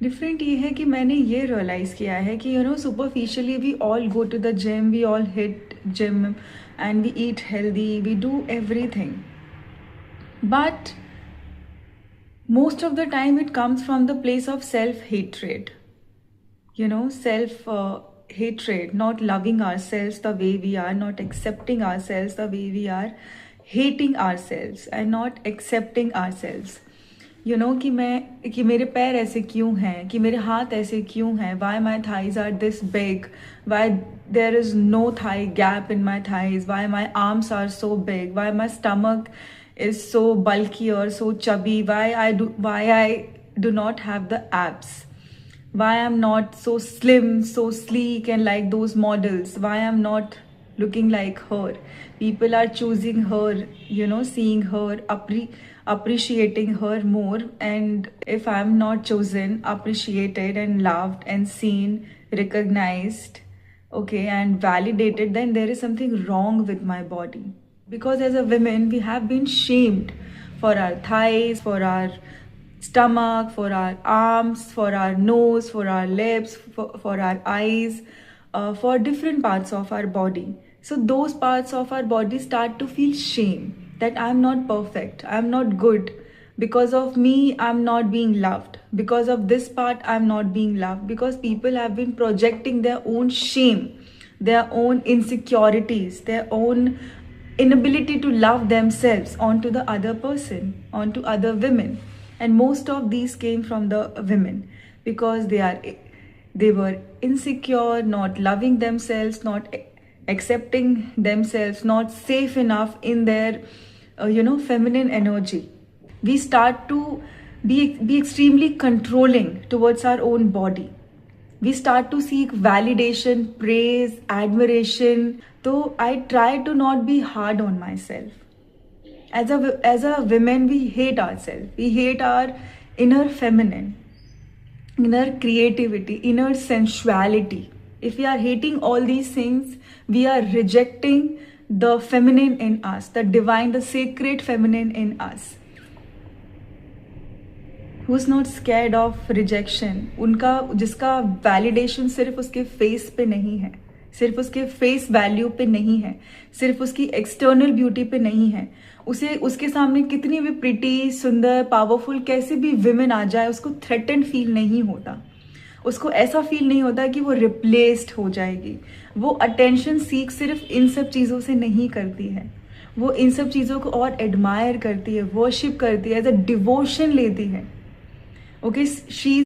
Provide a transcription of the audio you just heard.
Different ये है कि मैंने ये रियलाइज़ किया है कि superficially we all go to the gym, we all hit gym and we eat healthy, we do everything, but most of the time it comes from the place of self hatred, self hatred, not loving ourselves the way we are, not accepting ourselves the way we are, hating ourselves and not accepting ourselves. कि मेरे पैर ऐसे क्यों हैं, कि मेरे हाथ ऐसे क्यों हैं, why my thighs are this big, why there is no thigh gap in my thighs, why my arms are so big, why my stomach is so bulky or so chubby, why I do not have the abs, why I'm not so slim, so sleek and like those models, why I'm not looking like her. People are choosing her, seeing her, appreciating her more. And if I'm not chosen, appreciated and loved and seen, recognized, okay, and validated, then there is something wrong with my body. Because as a woman, we have been shamed for our thighs, for our stomach, for our arms, for our nose, for our lips, for our eyes, for different parts of our body. So those parts of our body start to feel shame that I'm not perfect, I'm not good. Because of me, I'm not being loved. Because of this part, I'm not being loved. Because people have been projecting their own shame, their own insecurities, their own inability to love themselves onto the other person, onto other women. And most of these came from the women because they were insecure, not loving themselves, not accepting themselves, not safe enough in their feminine energy. We start to be extremely controlling towards our own body. We start to seek validation, praise, admiration. So I try to not be hard on myself. As a women, we hate ourselves. We hate our inner feminine, inner creativity, inner sensuality. If we are hating all these things, we are rejecting the feminine in us, the divine, the sacred feminine in us. Who's not scared of rejection? जिसका validation सिर्फ उसके face पे नहीं है, सिर्फ उसके face value पे नहीं है, सिर्फ उसकी external beauty पे नहीं है. उसके सामने कितनी भी pretty, सुंदर, powerful कैसे भी women आ जाए, उसको threatened feel नहीं होता. उसको ऐसा फील नहीं होता कि वो रिप्लेस्ड हो जाएगी. वो अटेंशन सीख सिर्फ इन सब चीज़ों से नहीं करती है, वो इन सब चीज़ों को और एडमायर करती है, वर्शिप करती है, एज अ डिवोशन लेती है. Okay, she